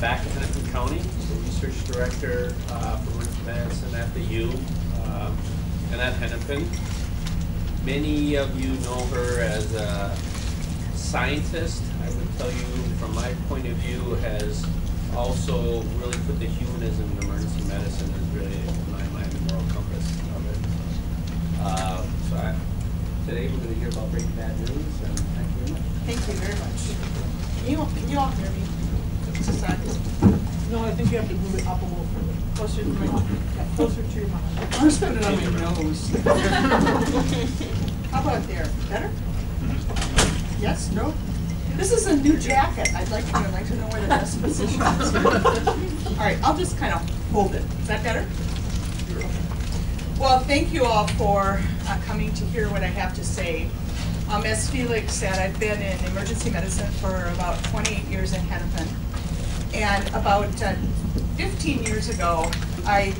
back in Hennepin County, the research director for emergency medicine at the U and at Hennepin. Many of you know her as a scientist. I would tell you, from my point of view, has also really put the humanism in emergency medicine as really, in my mind, the moral compass of it. Today we're going to hear about breaking bad news, and thank you very much. Thank you very much. Can you all hear me? Just a second. No, I think you have to move it up a little further. Closer to my, Closer to your mouth. I'm just putting it on your nose. How about there? Better? Yes? No? This is a new jacket. I'd like to know where the best position is. All right, I'll just kind of hold it. Is that better? Well, thank you all for coming to hear what I have to say. As Felix said, I've been in emergency medicine for about 28 years in Hennepin. And about 15 years ago, I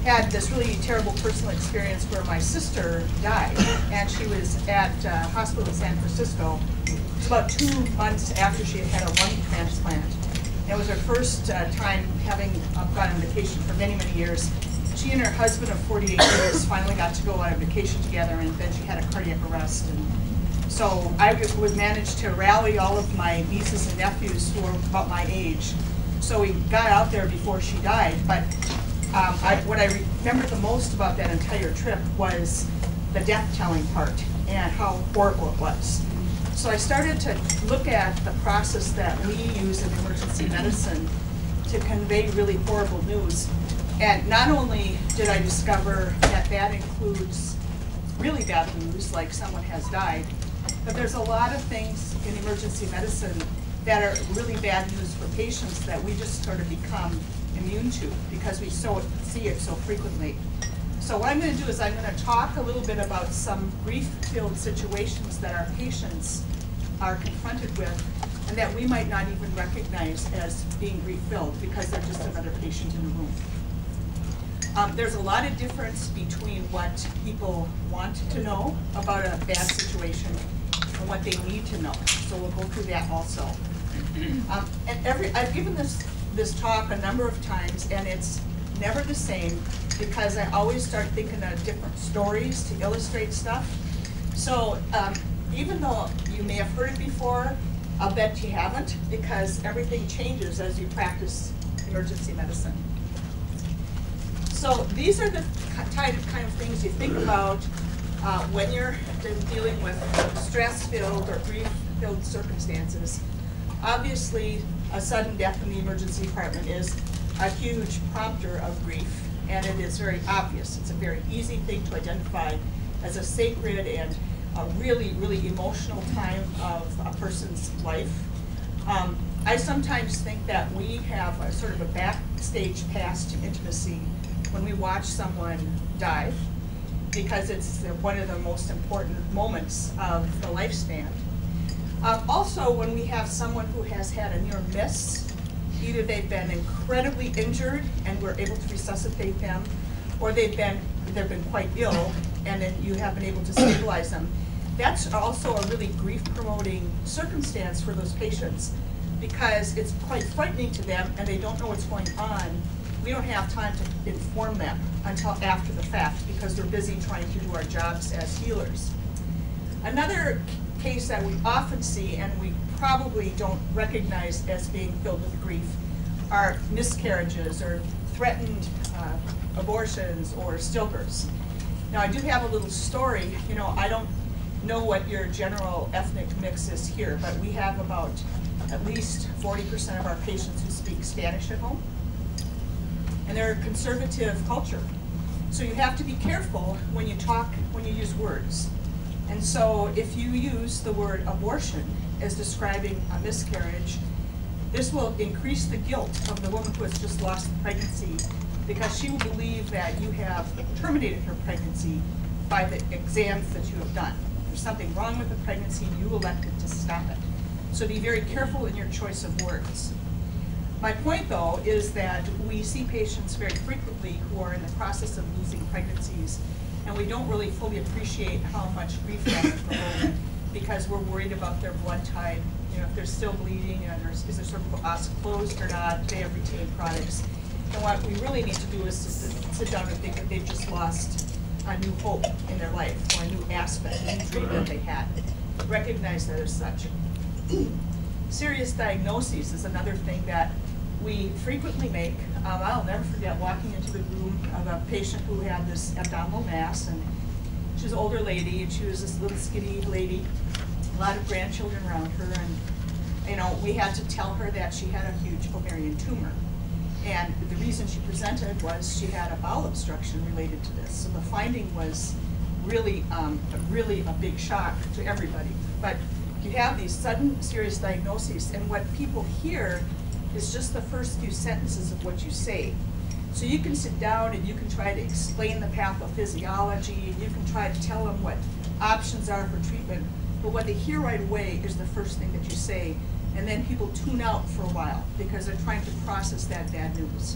had this really terrible personal experience where my sister died. And she was at hospital in San Francisco. It was about 2 months after she had had a lung transplant. It was her first time having gone on vacation for many, many years. She and her husband of 48 years finally got to go on a vacation together, and then she had a cardiac arrest. And so I would manage to rally all of my nieces and nephews who were about my age. So we got out there before she died. But what I remember the most about that entire trip was the death-telling part and how horrible it was. So I started to look at the process that we use in emergency medicine to convey really horrible news. And not only did I discover that that includes really bad news, like someone has died, but there's a lot of things in emergency medicine that are really bad news for patients that we just sort of become immune to because we see it so frequently. So what I'm going to do is I'm going to talk a little bit about some grief-filled situations that our patients are confronted with and that we might not even recognize as being grief-filled because they're just another patient in the room. There's a lot of difference between what people want to know about a bad situation and what they need to know. So we'll go through that also. I've given this talk a number of times, and it's never the same because I always start thinking of different stories to illustrate stuff. So even though you may have heard it before, I'll bet you haven't because everything changes as you practice emergency medicine. So these are the kind of things you think about when you're dealing with stress-filled or grief-filled circumstances. Obviously, a sudden death in the emergency department is a huge prompter of grief, and it is very obvious. It's a very easy thing to identify as a sacred and a really, really emotional time of a person's life. I sometimes think that we have a sort of a backstage pass to intimacy when we watch someone die, because it's one of the most important moments of the lifespan. Also, when we have someone who has had a near miss, either they've been incredibly injured and we're able to resuscitate them, or they've been quite ill and then you have been able to stabilize them. That's also a really grief-promoting circumstance for those patients because it's quite frightening to them and they don't know what's going on. We don't have time to inform them until after the fact because we're busy trying to do our jobs as healers. Another case that we often see and we probably don't recognize as being filled with grief are miscarriages or threatened abortions or stillbirths. Now I do have a little story. You know, I don't know what your general ethnic mix is here, but we have about at least 40% of our patients who speak Spanish at home. And they're a conservative culture. So you have to be careful when you talk, when you use words. And so if you use the word abortion as describing a miscarriage, this will increase the guilt of the woman who has just lost the pregnancy because she will believe that you have terminated her pregnancy by the exams that you have done. There's something wrong with the pregnancy and you elected to stop it. So be very careful in your choice of words. My point, though, is that we see patients very frequently who are in the process of losing pregnancies, and we don't really fully appreciate how much grief that is promoting because we're worried about their blood type, You know, if they're still bleeding, and is their cervical os closed or not, they have retained products. And what we really need to do is to sit down and think that they've just lost a new hope in their life, or a new aspect, a new dream that they had. Recognize that as such. Serious diagnoses is another thing that we frequently make. I'll never forget walking into the room of a patient who had this abdominal mass, and she was an older lady, and she was this little skinny lady, a lot of grandchildren around her, and you know, we had to tell her that she had a huge ovarian tumor. And the reason she presented was she had a bowel obstruction related to this. So the finding was really, really a big shock to everybody. But you have these sudden serious diagnoses, and what people hear is just the first few sentences of what you say. So you can sit down and you can try to explain the pathophysiology, and you can try to tell them what options are for treatment, but what they hear right away is the first thing that you say, and then people tune out for a while because they're trying to process that bad news.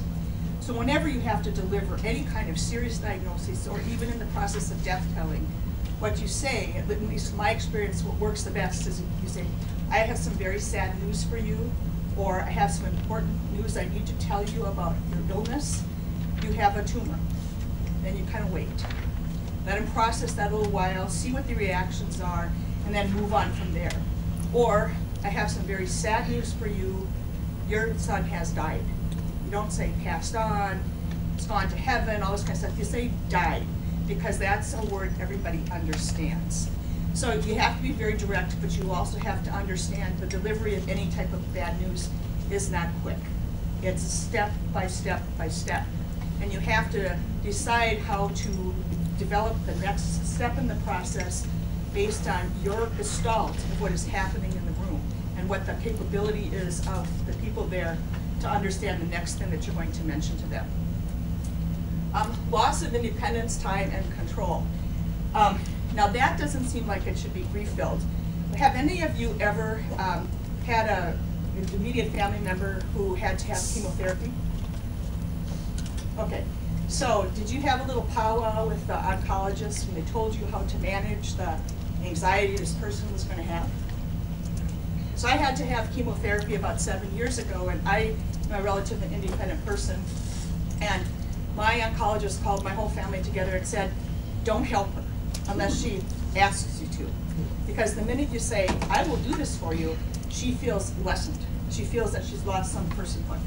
So whenever you have to deliver any kind of serious diagnosis, or even in the process of death telling, what you say, at least in my experience, what works the best is you say, I have some very sad news for you, or I have some important news I need to tell you about your illness. You have a tumor. Then you kind of wait. Let them process that a little while, see what the reactions are, and then move on from there. Or, I have some very sad news for you. Your son has died. You don't say passed on, it's gone to heaven, all this kind of stuff. You say died, because that's a word everybody understands. So you have to be very direct, but you also have to understand the delivery of any type of bad news is not quick. It's step by step by step. And you have to decide how to develop the next step in the process based on your gestalt of what is happening in the room and what the capability is of the people there to understand the next thing that you're going to mention to them. Loss of independence, time, and control. Now that doesn't seem like it should be grief-filled. Have any of you ever had an immediate family member who had to have chemotherapy? Okay, so did you have a little powwow with the oncologist when they told you how to manage the anxiety this person was going to have? So I had to have chemotherapy about 7 years ago, and I'm a relatively independent person, and my oncologist called my whole family together and said, don't help her unless she asks you to. Because the minute you say, I will do this for you, she feels lessened. She feels that she's lost some personhood.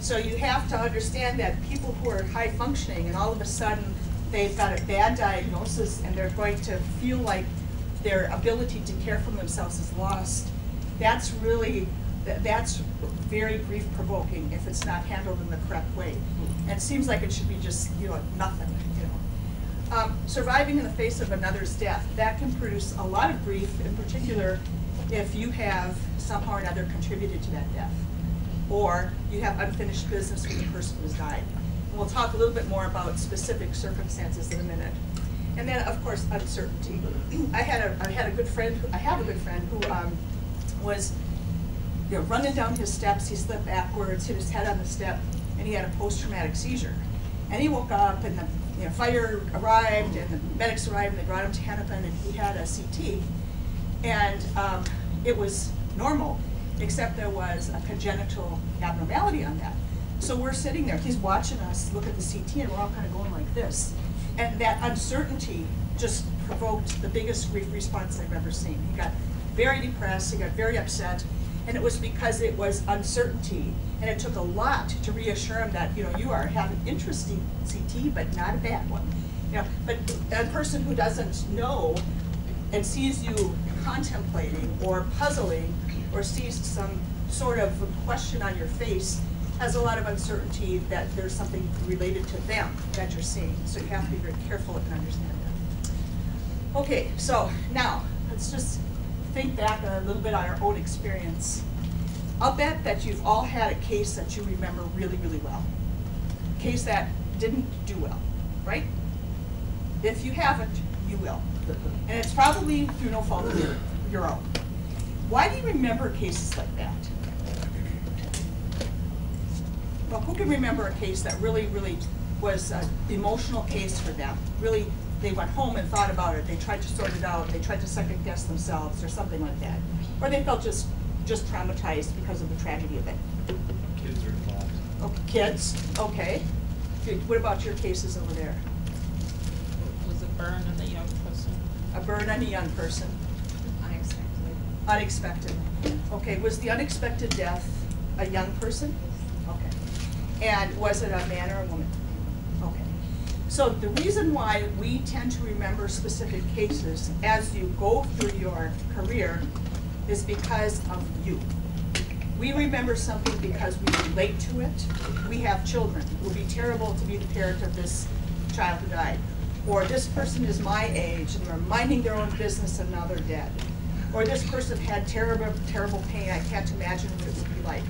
So you have to understand that people who are high functioning and all of a sudden they've got a bad diagnosis and they're going to feel like their ability to care for themselves is lost, that's very grief-provoking if it's not handled in the correct way. And it seems like it should be just, nothing, Surviving in the face of another's death, that can produce a lot of grief, in particular if you have somehow or another contributed to that death, or you have unfinished business with the person who's died. And we'll talk a little bit more about specific circumstances in a minute. And then, of course, uncertainty. I have a good friend who was running down his steps. He slipped backwards, hit his head on the step, and he had a post-traumatic seizure. And he woke up, and the fire arrived, and the medics arrived, and they brought him to Hennepin, and he had a CT. And it was normal, except there was a congenital abnormality on that. So we're sitting there, he's watching us look at the CT, and we're all kind of going like this. And that uncertainty just provoked the biggest grief response I've ever seen. He got very depressed, he got very upset, and it was because it was uncertainty. And it took a lot to reassure him that, you are having interesting CT, but not a bad one. But a person who doesn't know and sees you contemplating or puzzling or sees some sort of question on your face has a lot of uncertainty that there's something related to them that you're seeing. So you have to be very careful and understand that. Okay, so now let's just think back a little bit on our own experience. I'll bet that you've all had a case that you remember really, really well. A case that didn't do well, right? If you haven't, you will. And it's probably through no fault of your own. Why do you remember cases like that? Well, who can remember a case that really, really was an emotional case for them? Really, they went home and thought about it. They tried to sort it out. They tried to second guess themselves or something like that. Or they felt just just traumatized because of the tragedy of it? Kids are involved. Okay, kids, okay. Good. What about your cases over there? It was a burn on a young person. A burn on a young person, Unexpectedly. unexpected. Okay, was the unexpected death a young person? Okay. And was it a man or a woman? Okay. So the reason why we tend to remember specific cases as you go through your career is because of you. We remember something because we relate to it. We have children. It would be terrible to be the parent of this child who died. Or this person is my age and they're minding their own business and now they're dead. Or this person had terrible, terrible pain. I can't imagine what it would be like.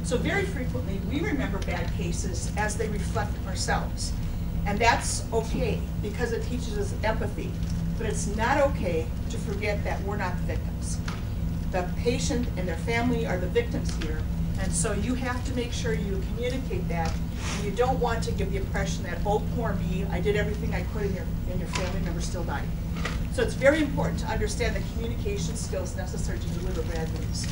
So very frequently, we remember bad cases as they reflect ourselves. And that's okay because it teaches us empathy. But it's not okay to forget that we're not the victims. The patient and their family are the victims here. And so you have to make sure you communicate that. And you don't want to give the impression that, oh, poor me, I did everything I could and your family member still died. So it's very important to understand the communication skills necessary to deliver bad news.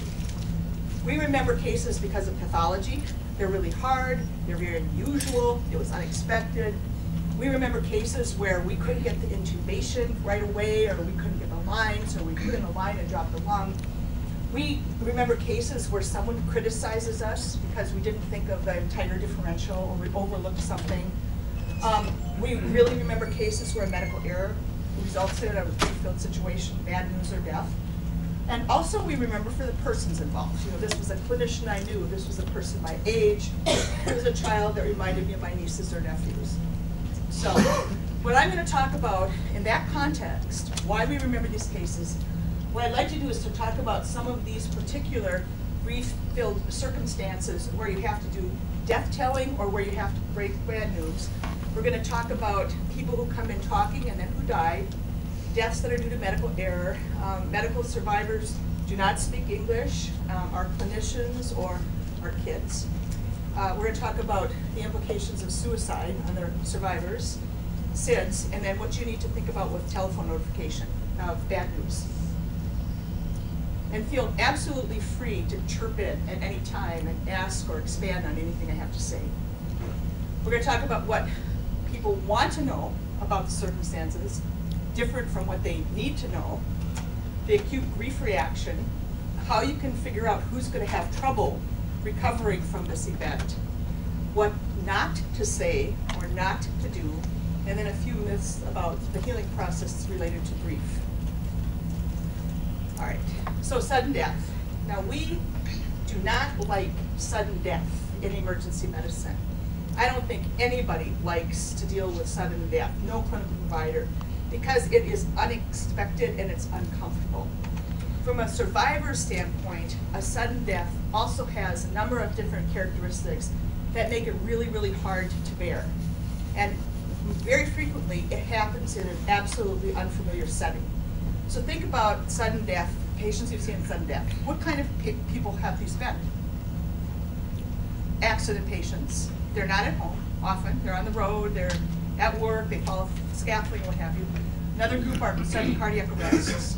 We remember cases because of pathology. They're really hard, they're very unusual, it was unexpected. We remember cases where we couldn't get the intubation right away, or we couldn't get the lines, or we put in a line and dropped the lung. We remember cases where someone criticizes us because we didn't think of the entire differential or we overlooked something. We really remember cases where medical error results in a grief-filled situation, bad news or death. And also we remember for the persons involved. You know, this was a clinician I knew, this was a person my age, it was a child that reminded me of my nieces or nephews. So what I'm going to talk about in that context, why we remember these cases, what I'd like to do is to talk about some of these particular grief-filled circumstances where you have to do death-telling or where you have to break bad news. We're going to talk about people who come in talking and then who died, deaths that are due to medical error. Medical survivors do not speak English, our clinicians or our kids. We're going to talk about the implications of suicide on their survivors, SIDS, and then what you need to think about with telephone notification of bad news. And feel absolutely free to chirp in at any time and ask or expand on anything I have to say. We're going to talk about what people want to know about the circumstances, different from what they need to know, the acute grief reaction, how you can figure out who's going to have trouble recovering from this event, what not to say or not to do, and then a few myths about the healing process related to grief. All right, so sudden death. Now we do not like sudden death in emergency medicine. I don't think anybody likes to deal with sudden death, no clinical provider, because it is unexpected and it's uncomfortable. From a survivor standpoint, a sudden death also has a number of different characteristics that make it really, really hard to bear. And very frequently, it happens in an absolutely unfamiliar setting. So think about sudden death, patients you've seen in sudden death. What kind of people have these been? Accident patients. They're not at home often. They're on the road, they're at work, they fall off scaffolding, what have you. Another group are sudden cardiac arrests.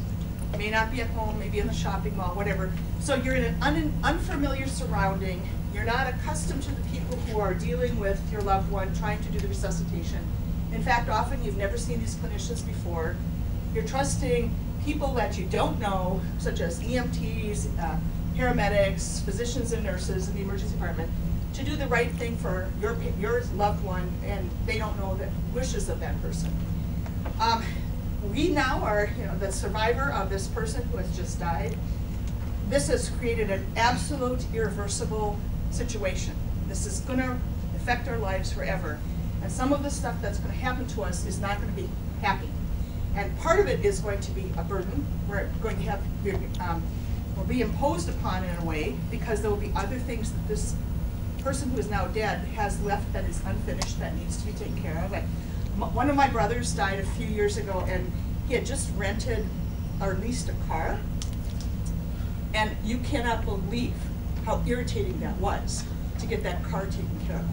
May not be at home, maybe in the shopping mall, whatever. So you're in an unfamiliar surrounding. You're not accustomed to the people who are dealing with your loved one, trying to do the resuscitation. In fact, often you've never seen these clinicians before. You're trusting people that you don't know, such as EMTs, paramedics, physicians and nurses in the emergency department, to do the right thing for your loved one, and they don't know the wishes of that person. We now are, the survivor of this person who has just died. This has created an absolute irreversible situation. This is going to affect our lives forever. And some of the stuff that's going to happen to us is not going to be happy. And part of it is going to be a burden. We're going to have, will be imposed upon in a way, because there will be other things that this person who is now dead has left that is unfinished, that needs to be taken care of. One of my brothers died a few years ago, and he had just rented or leased a car. And you cannot believe how irritating that was to get that car taken care of.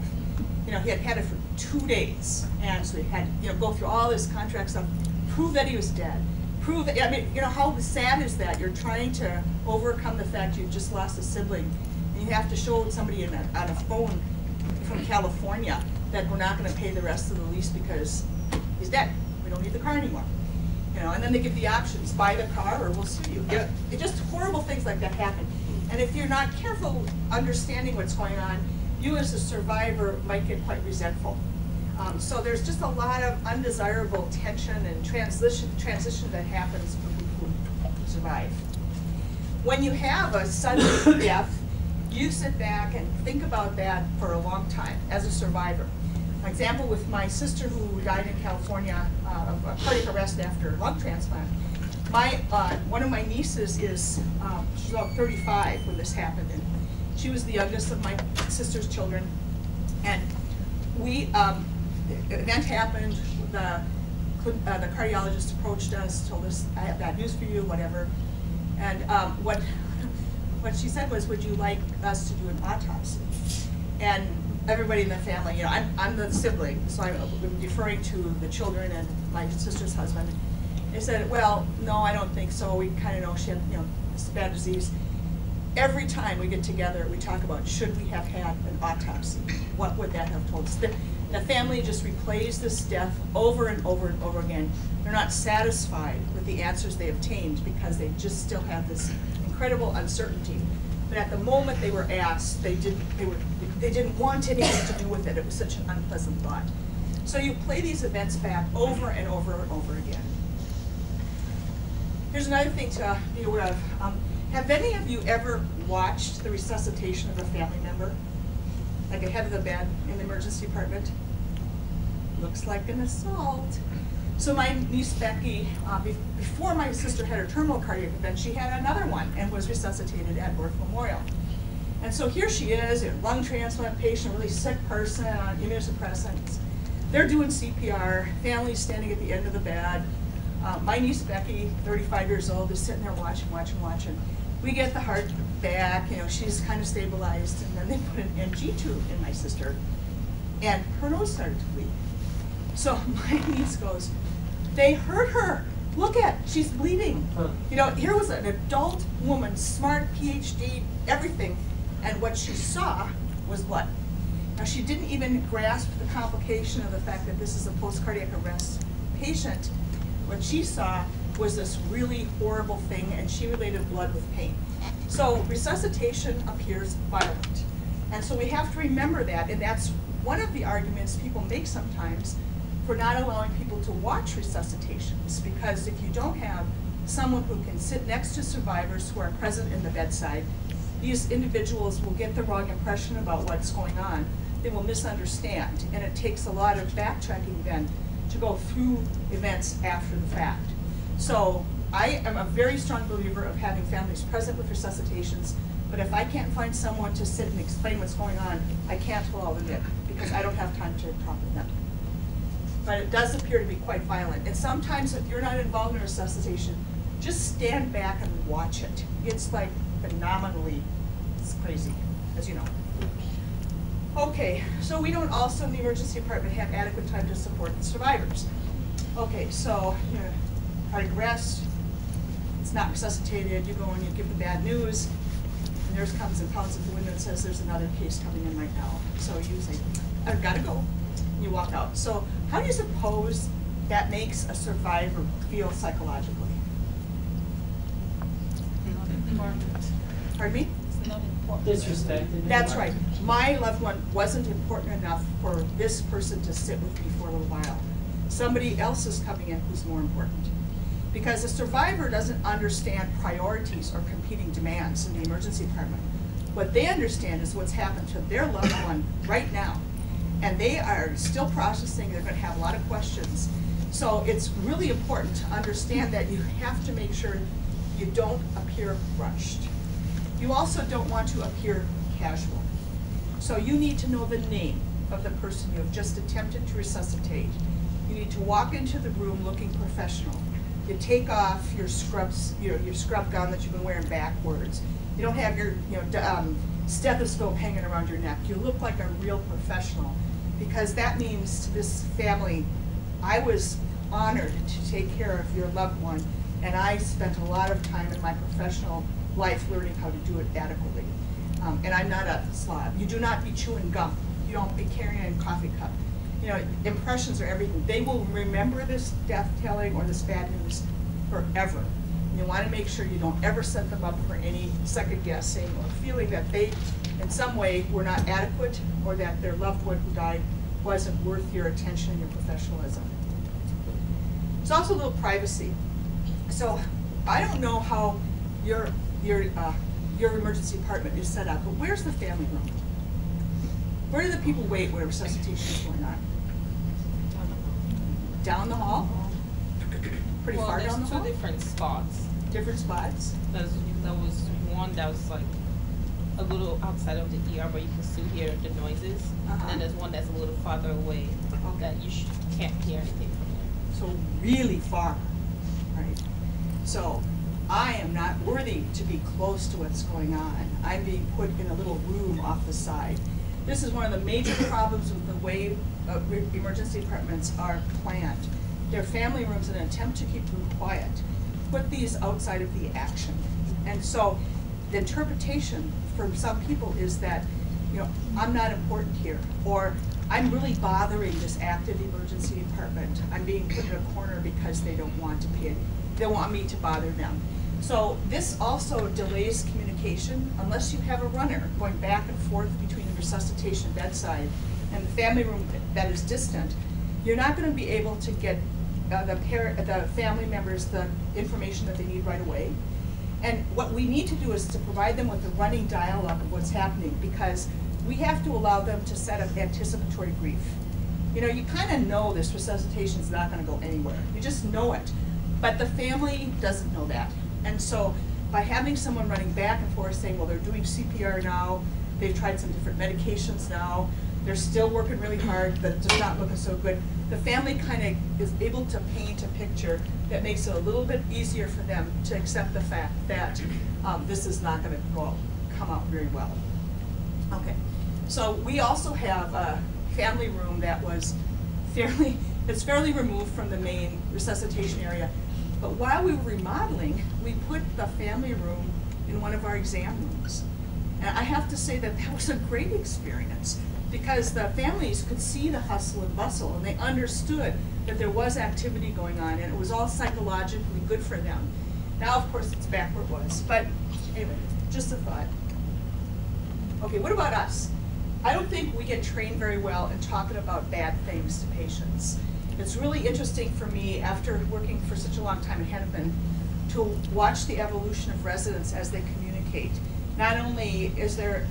He had had it for 2 days, and so he had to go through all this contract stuff, prove that he was dead, prove it. I mean, you know, how sad is that? You're trying to overcome the fact you've just lost a sibling, and you have to show somebody on a phone from California that we're not going to pay the rest of the lease because he's dead. We don't need the car anymore. You know, and then they give the options: buy the car or we'll sue you. Yeah. It just horrible things like that happen. And if you're not careful understanding what's going on, you as a survivor might get quite resentful. So there's just a lot of undesirable tension and transition that happens for people who survive. When you have a sudden death, you sit back and think about that for a long time as a survivor. An example with my sister who died in California of a cardiac arrest after lung transplant. One of my nieces she's about 35 when this happened, and she was the youngest of my sister's children. And the event happened, the cardiologist approached us, told us, I have bad news for you, whatever. And what she said was, would you like us to do an autopsy? And everybody in the family, you know, I'm the sibling, so I'm referring to the children and my sister's husband. They said, well, no, I don't think so. We kind of know she had, you know, this bad disease. Every time we get together, we talk about, should we have had an autopsy? What would that have told us? The family just replays this death over and over and over again. They're not satisfied with the answers they obtained because they just still have this incredible uncertainty. But at the moment they were asked, they didn't want anything to do with it. It was such an unpleasant thought. So you play these events back over and over and over again. Here's another thing to be aware of. Have any of you ever watched the resuscitation of a family member? Like ahead of the bed in the emergency department? Looks like an assault. So my niece Becky, before my sister had her terminal cardiac event, she had another one and was resuscitated at North Memorial. And so here she is, a lung transplant patient, a really sick person on immunosuppressants. They're doing CPR, family's standing at the end of the bed. My niece Becky, 35 years old, is sitting there watching. We get the heart back, you know, she's kind of stabilized, and then they put an NG tube in my sister, and her nose started to bleed. So my niece goes, they hurt her. Look at, she's bleeding. You know, here was an adult woman, smart, PhD, everything, and what she saw was blood. Now she didn't even grasp the complication of the fact that this is a post-cardiac arrest patient. What she saw was this really horrible thing, and she related blood with pain. So resuscitation appears violent. And so we have to remember that, and that's one of the arguments people make sometimes for not allowing people to watch resuscitations, because if you don't have someone who can sit next to survivors who are present in the bedside, these individuals will get the wrong impression about what's going on. They will misunderstand, and it takes a lot of backtracking then to go through events after the fact. So I am a very strong believer of having families present with resuscitations, but if I can't find someone to sit and explain what's going on, I can't allow them in because I don't have time to talk with them. But it does appear to be quite violent. And sometimes if you're not involved in a resuscitation, just stand back and watch it. It's like phenomenally, it's crazy, as you know. Okay, so we don't also in the emergency department have adequate time to support the survivors. Okay, so cardiac arrest, it's not resuscitated, you go and you give the bad news, and nurse comes and pounds at the window and says there's another case coming in right now. So you say, I've got to go, and you walk out. So how do you suppose that makes a survivor feel psychologically? Not important. Pardon me? It's not important. Disrespected. That's right. My loved one wasn't important enough for this person to sit with me for a little while. Somebody else is coming in who's more important. Because a survivor doesn't understand priorities or competing demands in the emergency department. What they understand is what's happened to their loved one right now. And they are still processing, they're going to have a lot of questions. So it's really important to understand that you have to make sure you don't appear rushed. You also don't want to appear casual. So you need to know the name of the person you have just attempted to resuscitate. You need to walk into the room looking professional. You take off your scrubs, your scrub gown that you've been wearing backwards. You don't have your stethoscope hanging around your neck. You look like a real professional, because that means to this family, I was honored to take care of your loved one, And I spent a lot of time in my professional life learning how to do it adequately. And I'm not a slob. You do not be chewing gum. You don't be carrying a coffee cup. You know, impressions are everything. They will remember this death telling or this bad news forever. And you want to make sure you don't ever set them up for any second guessing or feeling that they, in some way, were not adequate or that their loved one who died wasn't worth your attention and your professionalism. There's also a little privacy. So I don't know how your emergency department is set up, but where's the family room? Where do the people wait when resuscitation is going on? Down the hall? Pretty far down the hall? Well, there's 2 different spots. Different spots? There was one that was like a little outside of the ER, but you can still hear the noises. And then there's one that's a little farther away that you can't hear anything from there. So really far, right? So I am not worthy to be close to what's going on. I'm being put in a little room off the side. This is one of the major problems with the way emergency departments are planned. Their family rooms, in an attempt to keep them quiet, put these outside of the action. And so the interpretation from some people is that, you know, I'm not important here, or I'm really bothering this active emergency department. I'm being put in a corner because they don't want to pay it. They want me to bother them. So this also delays communication unless you have a runner going back and forth between the resuscitation bedside and the family room that is distant. You're not going to be able to get the family members the information that they need right away. And what we need to do is to provide them with a running dialogue of what's happening, because we have to allow them to set up anticipatory grief. You know, you kind of know this resuscitation is not going to go anywhere. You just know it. But the family doesn't know that. And so by having someone running back and forth saying, well, they're doing CPR now, they've tried some different medications now, they're still working really hard, but it's just not looking so good, the family kind of is able to paint a picture that makes it a little bit easier for them to accept the fact that this is not going to come out very well. Okay, so we also have a family room that was fairly removed from the main resuscitation area. But while we were remodeling, we put the family room in one of our exam rooms. And I have to say that that was a great experience, because the families could see the hustle and bustle, and they understood that there was activity going on, and it was all psychologically good for them. Now, of course, it's back where it was. But anyway, just a thought. Okay, what about us? I don't think we get trained very well in talking about bad things to patients. It's really interesting for me, after working for such a long time in Hennepin, to watch the evolution of residents as they communicate. Not only is there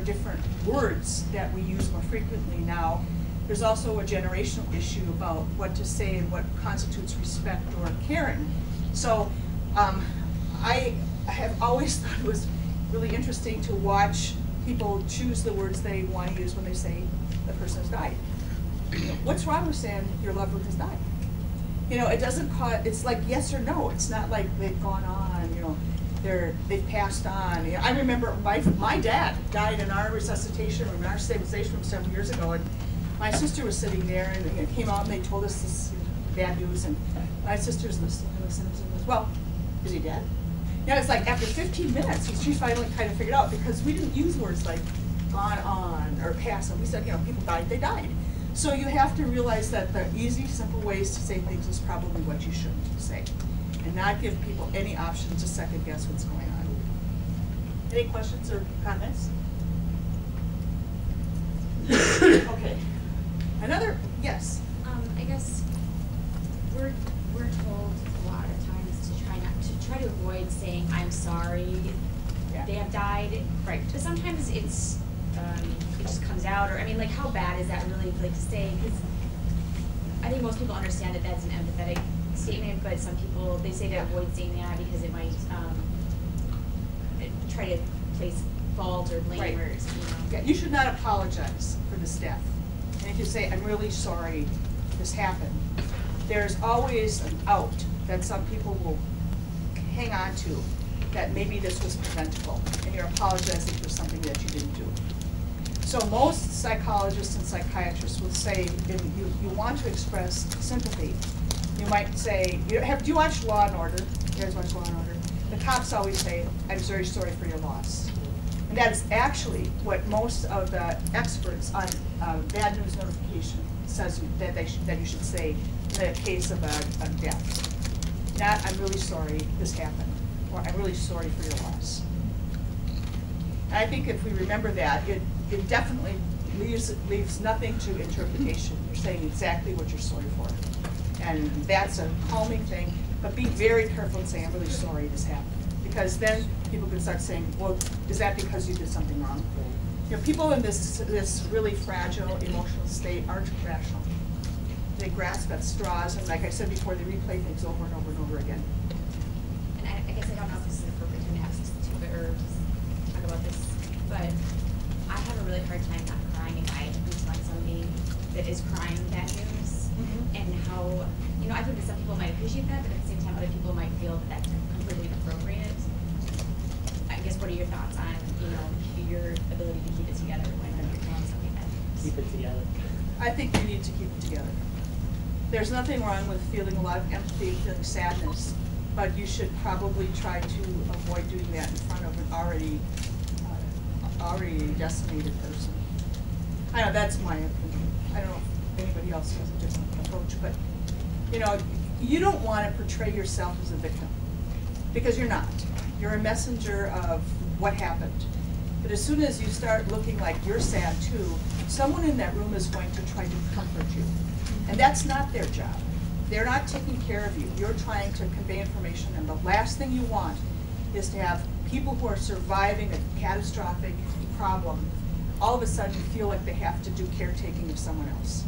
different words that we use more frequently now, there's also a generational issue about what to say and what constitutes respect or caring. So I have always thought it was really interesting to watch people choose the words they want to use when they say the person has died. You know, what's wrong with saying your loved one has died? You know, it doesn't cause, it's like yes or no. It's not like they've gone on, you know, they've passed on. You know, I remember my dad died in our resuscitation room, in our stabilization room several years ago, and my sister was sitting there, and it came out and they told us this bad news, and my sister's listening and goes, well, is he dead? You know, it's like after 15 minutes, she finally kind of figured out, because we didn't use words like gone on or passed on. We said, you know, people died, they died. So you have to realize that the easy, simple ways to say things is probably what you should say, and not give people any option to second guess what's going on. Any questions or comments? Okay. Another, yes? I guess we're told a lot of times to try to avoid saying I'm sorry, Yeah. they have died. Right. But sometimes it just comes out, or I mean, like, how bad is that really, like, to say? Because I think most people understand that that's an empathetic statement, but some people, they say to avoid saying that because it might try to place fault or blame, Right. or, you know. Yeah, you should not apologize for this death. And if you say, I'm really sorry this happened, there's always an out that some people will hang on to, that maybe this was preventable, and you're apologizing for something that you didn't do. So most psychologists and psychiatrists will say, if you want to express sympathy, You might say, do you watch Law and Order? You guys watch Law and Order? The cops always say, I'm very sorry for your loss. And that is actually what most of the experts on bad news notification says that you should say in the case of a death. Not, I'm really sorry this happened, or I'm really sorry for your loss. And I think if we remember that, it definitely leaves nothing to interpretation. You're saying exactly what you're sorry for. And that's a calming thing, but be very careful and say, I'm really sorry this happened. Because then people can start saying, well, is that because you did something wrong? You know, people in this really fragile emotional state aren't rational. They grasp at straws, and like I said before, they replay things over and over and over again. And I guess I don't know if this is appropriate to ask to it or just talk about this, but I have a really hard time not crying if I am telling somebody that is crying bad news, and how, you know, I think that some people might appreciate that, but at the same time, other people might feel that that's completely inappropriate. I guess, what are your thoughts on, you know, your ability to keep it together when you're telling something bad news? Keep it together. I think you need to keep it together. There's nothing wrong with feeling a lot of empathy, feeling sadness, but you should probably try to avoid doing that in front of an already decimated person. I know that's my opinion. I don't know if anybody else has a different approach, but you know, you don't want to portray yourself as a victim, because you're not. You're a messenger of what happened. But as soon as you start looking like you're sad too, someone in that room is going to try to comfort you. And that's not their job. They're not taking care of you. You're trying to convey information, and the last thing you want is to have people who are surviving a catastrophic problem all of a sudden feel like they have to do caretaking of someone else.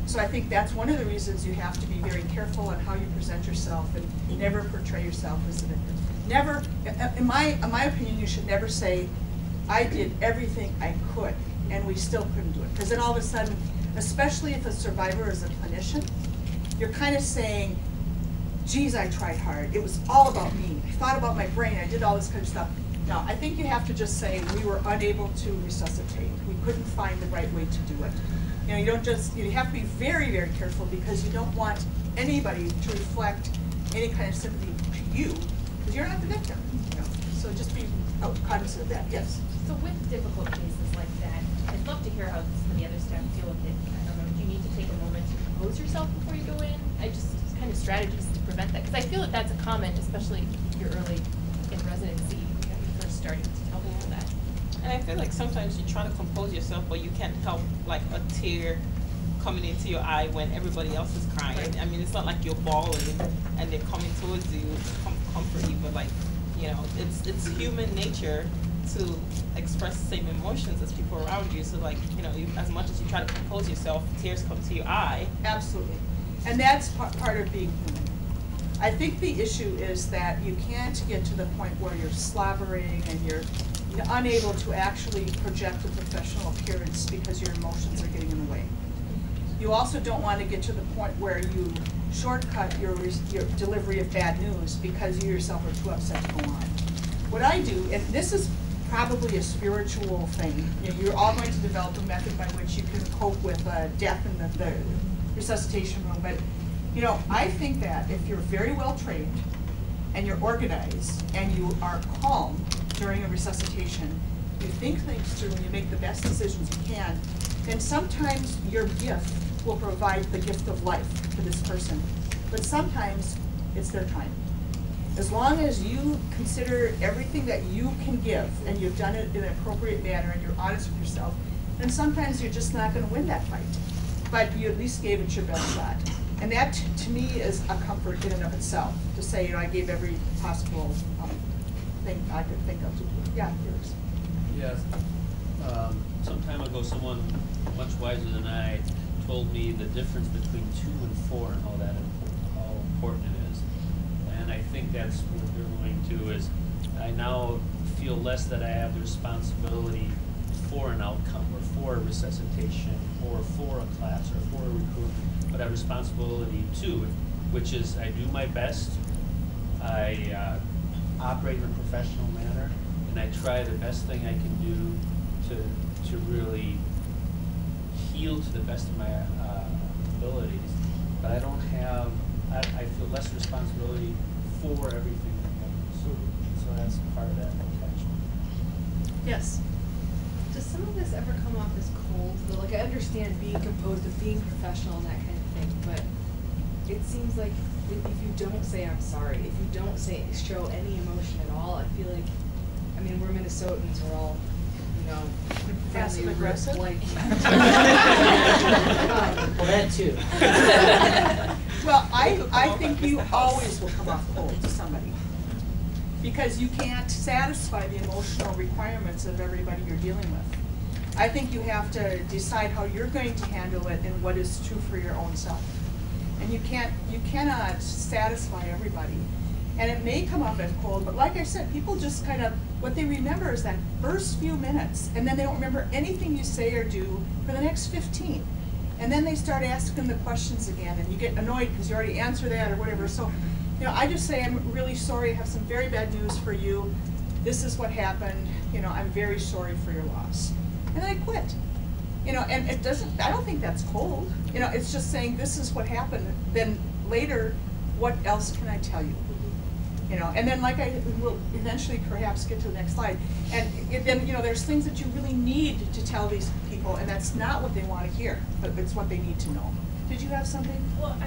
So I think that's one of the reasons you have to be very careful on how you present yourself and never portray yourself as a victim. Never, in my opinion, you should never say, I did everything I could and we still couldn't do it. Because then all of a sudden, especially if a survivor is a clinician, you're kind of saying, geez, I tried hard. It was all about me. I thought about my brain. I did all this kind of stuff. No, I think you have to just say we were unable to resuscitate. We couldn't find the right way to do it. You know, you don't just, you have to be very, very careful, because you don't want anybody to reflect any kind of sympathy to you, because you're not the victim. You know? So just be cognizant of that. Yes? So with difficult cases like that, I'd love to hear how some of the other staff feel with it. I don't know, do you need to take a moment to compose yourself before you go in? Just kind of strategies to prevent that, because I feel that that's a common, especially if you're early in residency, when you're first starting to tell people that. And I feel like sometimes you try to compose yourself, but you can't help like a tear coming into your eye when everybody else is crying. Right. I mean, it's not like you're bawling and they're coming towards you to comfort you, but like, you know, it's human nature to express the same emotions as people around you. So like, you know, as much as you try to compose yourself, tears come to your eye. Absolutely. And that's part of being human. I think the issue is that you can't get to the point where you're slobbering and you're unable to actually project a professional appearance because your emotions are getting in the way. You also don't want to get to the point where you shortcut your delivery of bad news because you yourself are too upset to go on. What I do, and this is probably a spiritual thing, you know, you're all going to develop a method by which you can cope with death in the resuscitation room, but you know, I think that if you're very well trained and you're organized and you are calm during a resuscitation, you think things through and you make the best decisions you can, then sometimes your gift will provide the gift of life to this person, but sometimes it's their time. As long as you consider everything that you can give and you've done it in an appropriate manner and you're honest with yourself, then sometimes you're just not going to win that fight, but you at least gave it your best shot. And that, to me, is a comfort in and of itself, to say, you know, I gave every possible thing I could think of to do. Yeah, yours. Yes. Some time ago, someone much wiser than I told me the difference between 2 and 4 and how important it is. And I think that's what they're going to is, I now feel less that I have the responsibility for an outcome or for a resuscitation or for a class or for a recruitment, but I have responsibility to it, which is I do my best, I operate in a professional manner, and I try the best thing I can do to really heal to the best of my abilities, but I don't have I feel less responsibility for everything that happens. So that's part of that attachment. Yes. Does some of this ever come off as cold? Though, like I understand being composed of being professional and that kind of thing, but it seems like if you don't say I'm sorry, if you don't show any emotion at all, I feel like, I mean, we're Minnesotans, we're all, you know, Passive aggressive? Like, Well, that too. Well, I think you always will come off cold to somebody, because you can't satisfy the emotional requirements of everybody you're dealing with. I think you have to decide how you're going to handle it and what is true for your own self. And you cannot satisfy everybody. And it may come off as cold, but like I said, people just kind of, what they remember is that first few minutes, and then they don't remember anything you say or do for the next 15. And then they start asking the questions again, and you get annoyed because you already answered that or whatever. So, you know, I just say, I'm really sorry, I have some very bad news for you. This is what happened, you know, I'm very sorry for your loss. And then I quit. You know, and it doesn't, I don't think that's cold. You know, it's just saying, this is what happened. Then later, what else can I tell you? You know, and then like I will eventually perhaps get to the next slide. And then, you know, there's things that you really need to tell these people, and that's not what they want to hear, but it's what they need to know. Did you have something? Well, I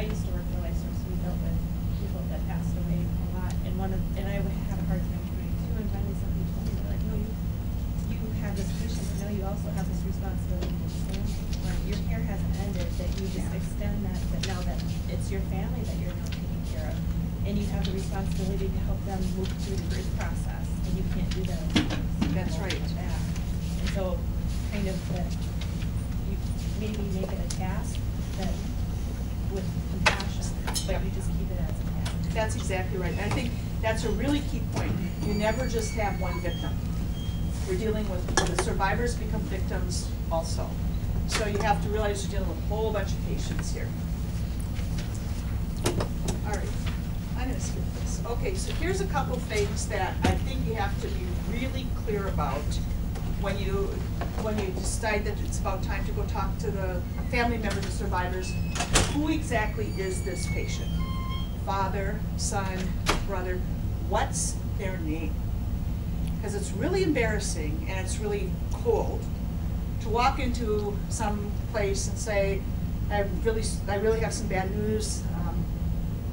used to work for Life Source. We dealt with people that passed away a lot, and I would have a hard time doing it too. And finally, somebody told me, they're like, no, you have this patient, but no, you also have this responsibility to stand. Your care hasn't ended. That you just extend that now that it's your family that you're now taking care of, and you have the responsibility to help them move through the grief process, and you can't do that alone. That's right. And so, kind of that you maybe make it a task that with compassion, but you just keep it as a task. That's exactly right. And I think that's a really key point. You never just have one victim. You're dealing with, the survivors become victims also. So you have to realize you're dealing with a whole bunch of patients here. All right, I'm gonna skip this. Okay, so here's a couple things that I think you have to be really clear about when you decide that it's about time to go talk to the family members of survivors. Who exactly is this patient? Father, son, brother, what's their name? Because it's really embarrassing and it's really cold to walk into some place and say, I really have some bad news.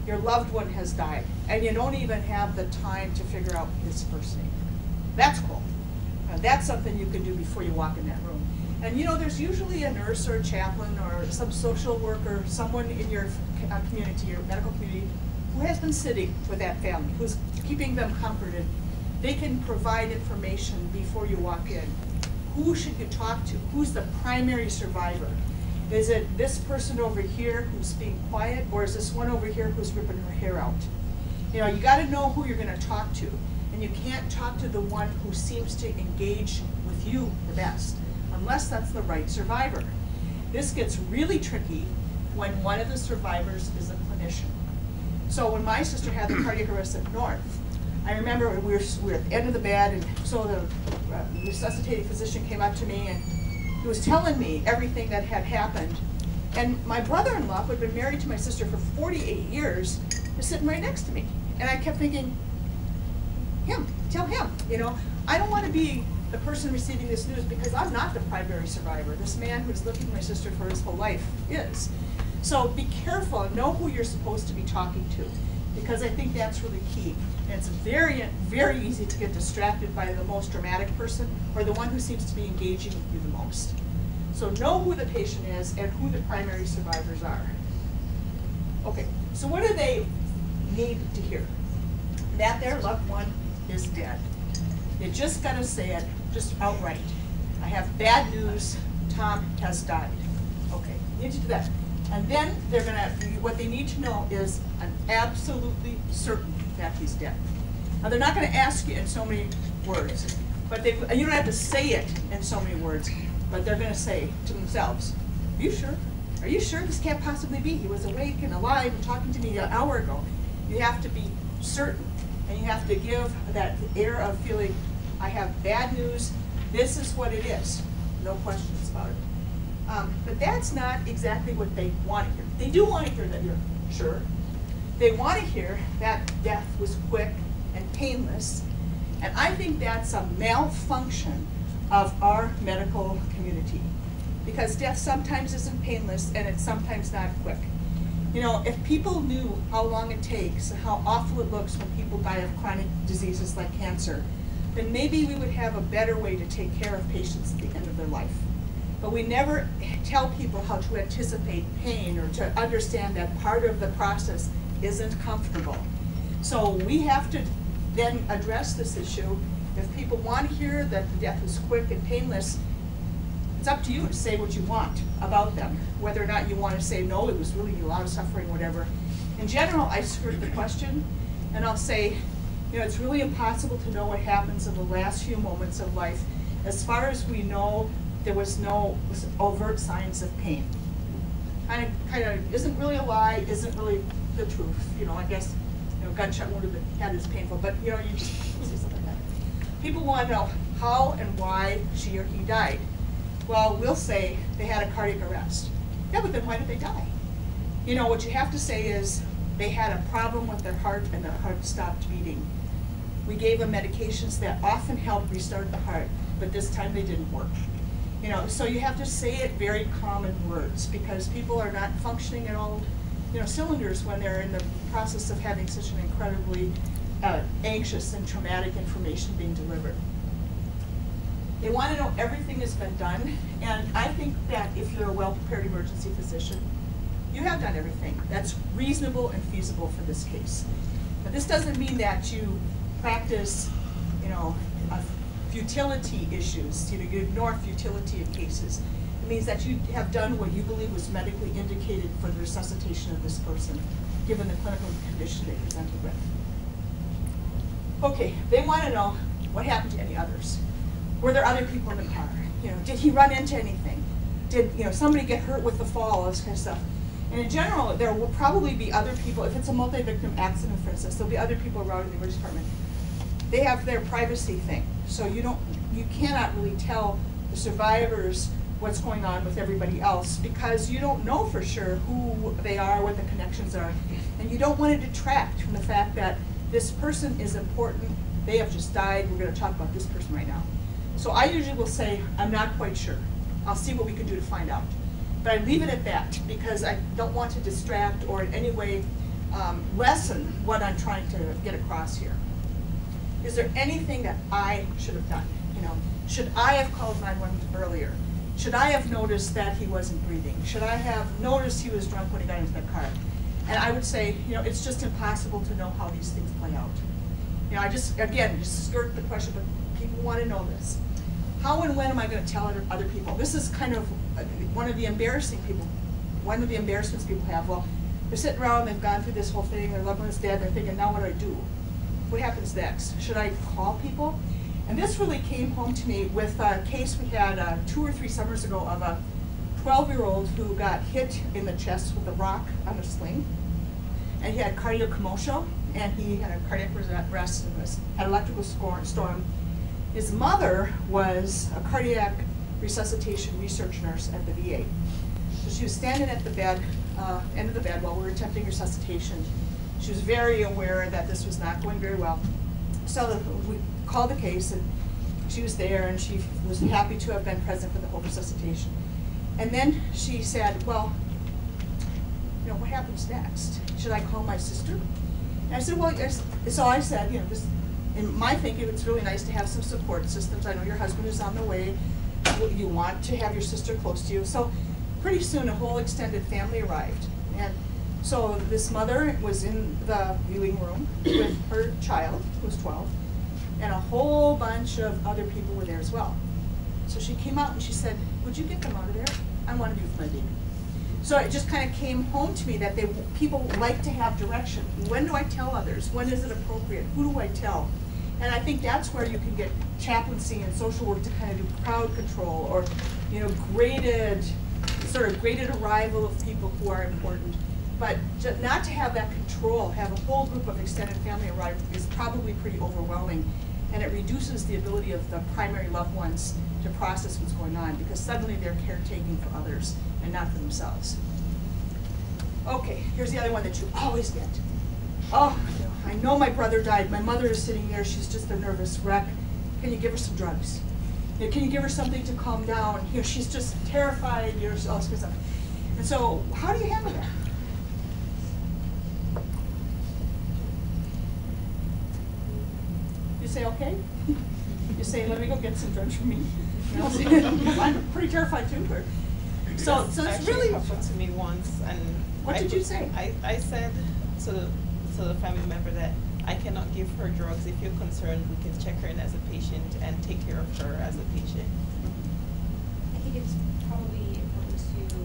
Your loved one has died, and you don't even have the time to figure out his first name. That's cool. That's something you can do before you walk in that room. And you know, there's usually a nurse or a chaplain or some social worker, someone in your community, your medical community, who has been sitting with that family, who's keeping them comforted. They can provide information before you walk in. Who should you talk to? Who's the primary survivor? Is it this person over here who's being quiet, or is this one over here who's ripping her hair out? You know, you gotta know who you're gonna talk to, and you can't talk to the one who seems to engage with you the best, unless that's the right survivor. This gets really tricky when one of the survivors is a clinician. So when my sister had the cardiac arrest at North, I remember we were at the end of the bed, and so the resuscitating physician came up to me, and he was telling me everything that had happened. And my brother-in-law, who had been married to my sister for 48 years, was sitting right next to me. And I kept thinking, tell him, you know. I don't want to be the person receiving this news because I'm not the primary survivor. This man who's lived with my sister for his whole life is. So be careful and know who you're supposed to be talking to, because I think that's really key. And it's very, very easy to get distracted by the most dramatic person or the one who seems to be engaging with you the most. So know who the patient is and who the primary survivors are. Okay, so what do they need to hear? That their loved one is dead. You just gotta say it, just outright. I have bad news, Tom has died. Okay, you need to do that. And then they're gonna, what they need to know is I'm absolutely certain that he's dead. Now they're not gonna ask you in so many words, but you don't have to say it in so many words, but they're gonna say to themselves, are you sure? Are you sure this can't possibly be? He was awake and alive and talking to me an hour ago. You have to be certain, and you have to give that air of feeling, I have bad news, this is what it is. No questions about it. But that's not exactly what they want to hear. They do want to hear that you're sure. They want to hear that death was quick and painless. And I think that's a malfunction of our medical community. Because death sometimes isn't painless and it's sometimes not quick. You know, if people knew how long it takes and how awful it looks when people die of chronic diseases like cancer, then maybe we would have a better way to take care of patients at the end of their life. But we never tell people how to anticipate pain or to understand that part of the process isn't comfortable. So we have to then address this issue. If people want to hear that the death was quick and painless, it's up to you to say what you want about them, whether or not you want to say, no, it was really a lot of suffering, whatever. In general, I skirt the question, and I'll say, you know, it's really impossible to know what happens in the last few moments of life. As far as we know, there was no overt signs of pain. Kind of isn't really a lie, isn't really the truth. You know, I guess, you know, gunshot wound to the head is painful, but you know, you just say something like that. People want to know how and why she or he died. Well, we'll say they had a cardiac arrest. Yeah, but then why did they die? You know, what you have to say is they had a problem with their heart and their heart stopped beating. We gave them medications that often help restart the heart, but this time they didn't work. You know, so you have to say it very common words because people are not functioning at all, you know, cylinders when they're in the process of having such an incredibly anxious and traumatic information being delivered. They want to know everything has been done, and I think that if you're a well-prepared emergency physician, you have done everything that's reasonable and feasible for this case. But this doesn't mean that you practice, you know, futility issues. You know, you ignore futility in cases. It means that you have done what you believe was medically indicated for the resuscitation of this person, given the clinical condition they presented with. Okay, they want to know what happened to any others. Were there other people in the car? You know, did he run into anything? Did, you know, somebody get hurt with the fall, all this kind of stuff? And in general, there will probably be other people. If it's a multi-victim accident, for instance, there'll be other people around in the emergency department. They have their privacy thing, so you cannot really tell the survivors what's going on with everybody else because you don't know for sure who they are, what the connections are, and you don't want to detract from the fact that this person is important. They have just died. We're going to talk about this person right now. So I usually will say, I'm not quite sure. I'll see what we can do to find out. But I leave it at that because I don't want to distract or in any way lessen what I'm trying to get across here. Is there anything that I should have done? You know, should I have called 911 earlier? Should I have noticed that he wasn't breathing? Should I have noticed he was drunk when he got into that car? And I would say, you know, it's just impossible to know how these things play out. You know, I just, again, just skirt the question, but people want to know this. How and when am I going to tell other people? This is kind of one of the embarrassments people have. Well, they're sitting around, they've gone through this whole thing, their loved one is dead, they're thinking, now what do I do? What happens next? Should I call people? And this really came home to me with a case we had 2 or 3 summers ago of a 12-year-old who got hit in the chest with a rock on a sling. And he had cardiac commotion, and he had a cardiac arrest and was had electrical storm. His mother was a cardiac resuscitation research nurse at the VA. So she was standing at the bed, end of the bed while we were attempting resuscitation. She was very aware that this was not going very well. So we called the case, and she was there, and she was happy to have been present for the whole resuscitation. And then she said, well, you know, what happens next? Should I call my sister? And I said, well, yes. So I said, you know, just in my thinking, it's really nice to have some support systems. I know your husband is on the way. You want to have your sister close to you. So pretty soon, a whole extended family arrived. And so this mother was in the viewing room with her child, who was 12, and a whole bunch of other people were there as well. So she came out and she said, would you get them out of there? I want to be with my baby. So it just kind of came home to me that people like to have direction. When do I tell others? When is it appropriate? Who do I tell? And I think that's where you can get chaplaincy and social work to kind of do crowd control or, you know, graded arrival of people who are important. But not to have that control, have a whole group of extended family arrive is probably pretty overwhelming. And it reduces the ability of the primary loved ones to process what's going on because suddenly they're caretaking for others and not for themselves. Okay, here's the other one that you always get. Oh, I know my brother died. My mother is sitting there. She's just a nervous wreck. Can you give her some drugs? You know, can you give her something to calm down? You know, she's just terrified. You know, all this kind of stuff. And so, how do you handle that? You say, okay. You say, let me go get some drugs for me. You know, I'm pretty terrified too. But so it's really happened to me once, and what did you say? I said to the family member that I cannot give her drugs. If you're concerned, we can check her in as a patient and take care of her as a patient. I think it's probably important to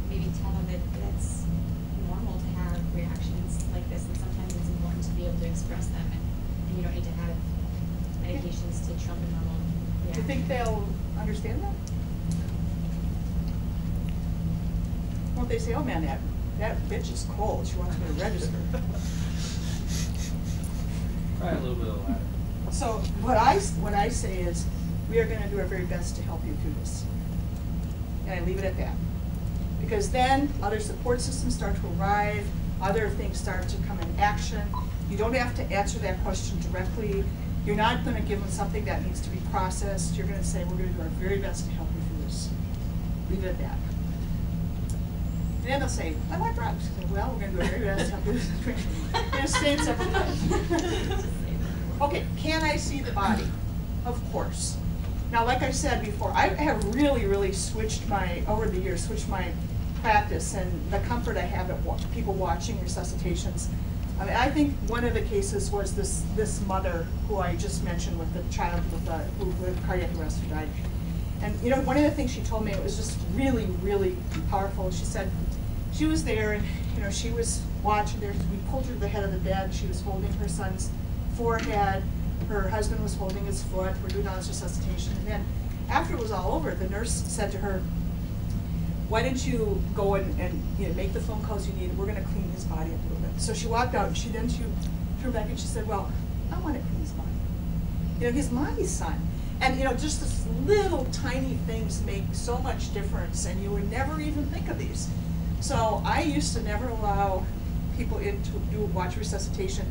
maybe tell them that that's normal to have reactions like this, and sometimes it's important to be able to express them, and you don't need to have medications to trump a normal reaction. Do you think they'll understand that? Won't they say, oh man, that bitch is cold, she wants me to register? Probably a little bit of that. So what I say is, we are going to do our very best to help you through this. And I leave it at that. Because then other support systems start to arrive, other things start to come in action. You don't have to answer that question directly. You're not going to give them something that needs to be processed. You're going to say, we're going to do our very best to help you through this. Leave it at that. And then they'll say, I want drugs. I say, well, we're going to do our very best to help you through this. You're going to say it several times. Okay, can I see the body? Of course. Now, like I said before, I have really switched over the years, switched my practice and the comfort I have at people watching resuscitations. I mean, I think one of the cases was this mother who I just mentioned with the child who with cardiac arrest who died. And you know, one of the things she told me, it was just really powerful. She said she was there and you know, she was watching there. We pulled her to the head of the bed. She was holding her son's forehead. Her husband was holding his foot. We're doing all this resuscitation. And then after it was all over, the nurse said to her, why didn't you go and you know, make the phone calls you need? We're going to clean his body up a little bit. So she walked out and she turned back and she said, well, I want to clean his body. You know, he's my son. And you know, just this little tiny things make so much difference, and you would never even think of these. So I used to never allow people in to watch resuscitation,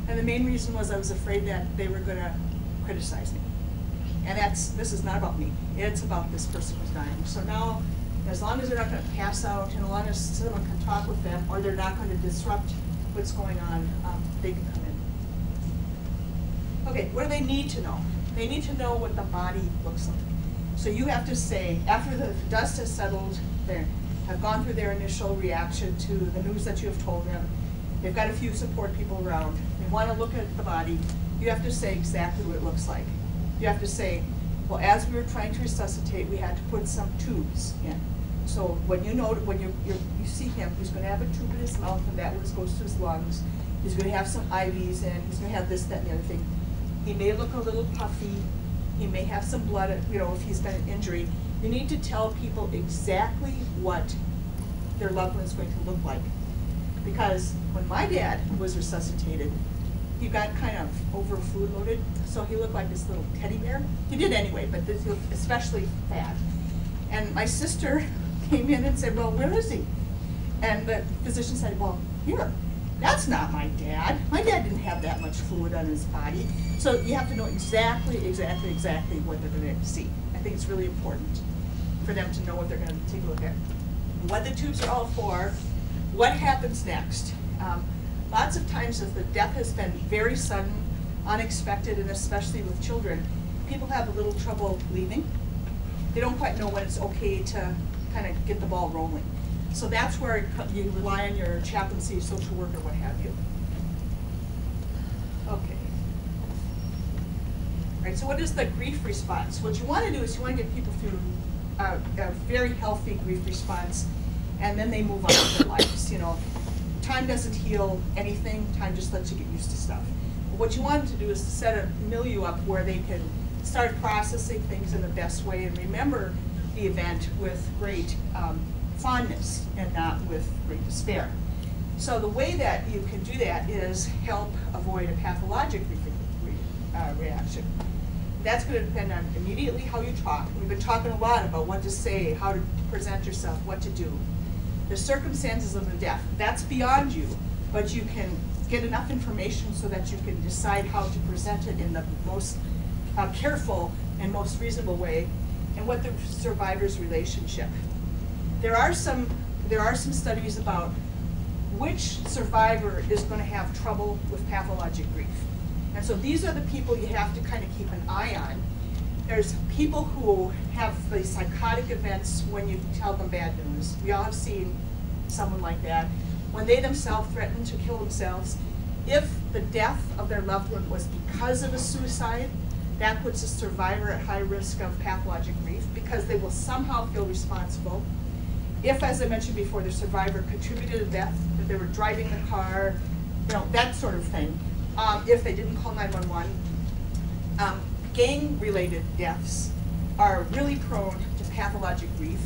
and the main reason was I was afraid that they were going to criticize me. And this is not about me. It's about this person who's dying. So now, as long as they're not going to pass out, and as long as someone can talk with them, or they're not going to disrupt what's going on, they can come in. Okay, what do they need to know? They need to know what the body looks like. So you have to say, after the dust has settled, they have gone through their initial reaction to the news that you have told them, they've got a few support people around, they want to look at the body, you have to say exactly what it looks like. You have to say, well, as we were trying to resuscitate, we had to put some tubes in. So when you know, when you see him, he's going to have a tube in his mouth, and that goes to his lungs. He's going to have some IVs in. He's going to have this, that, and the other thing. He may look a little puffy. He may have some blood, you know, if he's been an injury. You need to tell people exactly what their loved one is going to look like. Because when my dad was resuscitated, he got kind of over food loaded, so he looked like this little teddy bear. He did anyway, but he looked especially fat. And my sister came in and said, well, where is he? And the physician said, well, here. That's not my dad. My dad didn't have that much fluid on his body. So you have to know exactly what they're going to see. I think it's really important for them to know what they're going to take a look at. What the tubes are all for, what happens next. Lots of times if the death has been very sudden, unexpected, and especially with children, people have a little trouble leaving. They don't quite know when it's okay to kind of get the ball rolling. So that's where you rely on your chaplaincy, social worker, what have you. Okay. All right, so what is the grief response? What you want to do is you want to get people through a very healthy grief response, and then they move on with their lives. You know, time doesn't heal anything. Time just lets you get used to stuff. But what you want to do is to set a milieu up where they can start processing things in the best way and remember the event with great fondness and not with great despair. So the way that you can do that is help avoid a pathologic reaction. That's going to depend on immediately how you talk. We've been talking a lot about what to say, how to present yourself, what to do. the circumstances of the death, that's beyond you, but you can get enough information so that you can decide how to present it in the most careful and most reasonable way, and what the survivor's relationship. There are some studies about which survivor is going to have trouble with pathologic grief. And so these are the people you have to kind of keep an eye on. There's people who have the psychotic events when you tell them bad news. We all have seen someone like that. When they themselves threaten to kill themselves, if the death of their loved one was because of a suicide, that puts a survivor at high risk of pathologic grief because they will somehow feel responsible. If, as I mentioned before, the survivor contributed to death, that they were driving the car, you know, that sort of thing. If they didn't call 911. Gang-related deaths are really prone to pathologic grief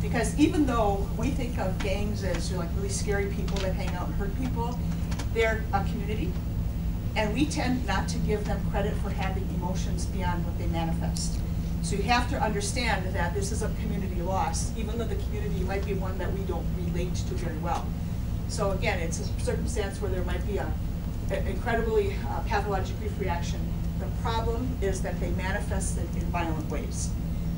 because even though we think of gangs as like really scary people that hang out and hurt people, they're a community, and we tend not to give them credit for having emotions beyond what they manifest. So you have to understand that this is a community loss, even though the community might be one that we don't relate to very well. So again, it's a circumstance where there might be an incredibly pathologic grief reaction. The problem is that they manifest it in violent ways.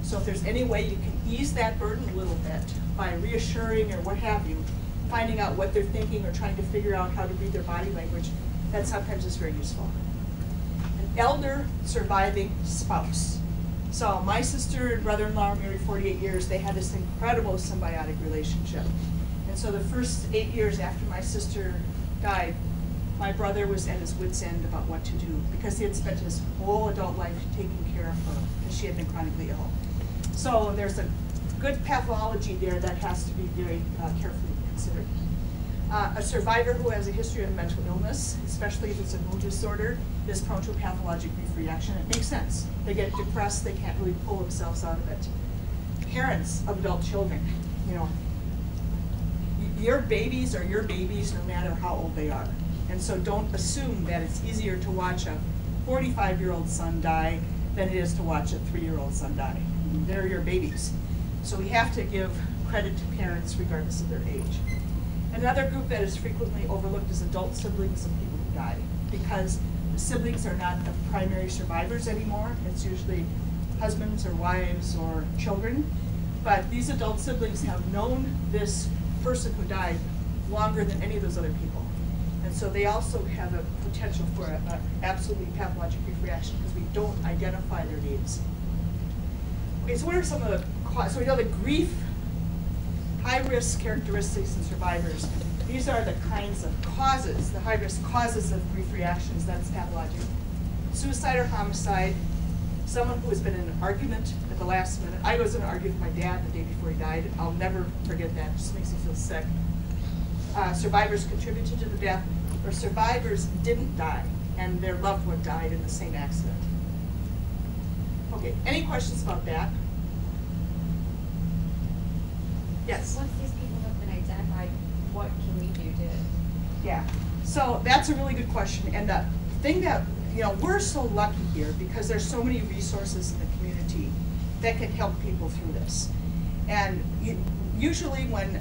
So if there's any way you can ease that burden a little bit by reassuring or what have you, finding out what they're thinking or trying to figure out how to read their body language, that sometimes is very useful. An elder surviving spouse. So my sister and brother-in-law were married 48 years. They had this incredible symbiotic relationship. And so the first 8 years after my sister died, my brother was at his wit's end about what to do because he had spent his whole adult life taking care of her because she had been chronically ill. So there's a good pathology there that has to be very carefully considered. A survivor who has a history of mental illness, especially if it's a mood disorder, is prone to a pathologic grief reaction. It makes sense. They get depressed, they can't really pull themselves out of it. Parents of adult children, you know, your babies are your babies no matter how old they are. And so don't assume that it's easier to watch a 45-year-old son die than it is to watch a 3-year-old son die. They're your babies. So we have to give credit to parents regardless of their age. Another group that is frequently overlooked is adult siblings of people who die, because the siblings are not the primary survivors anymore. It's usually husbands or wives or children. But these adult siblings have known this person who died longer than any of those other people. And so they also have a potential for an absolutely pathologic grief reaction because we don't identify their needs. Okay, so what are some of the causes? So we know the grief, high-risk characteristics in survivors. These are the kinds of causes, the high-risk causes of grief reactions that's pathologic. Suicide or homicide, someone who has been in an argument at the last minute. I was in an argument with my dad the day before he died. I'll never forget that. It just makes me feel sick. Survivors contributed to the death, or survivors didn't die and their loved one died in the same accident. Okay, any questions about that? Yes? Once these people have been identified, what can we do to? Yeah, so that's a really good question. And the thing that, you know, we're so lucky here because there's so many resources in the community that can help people through this. And usually when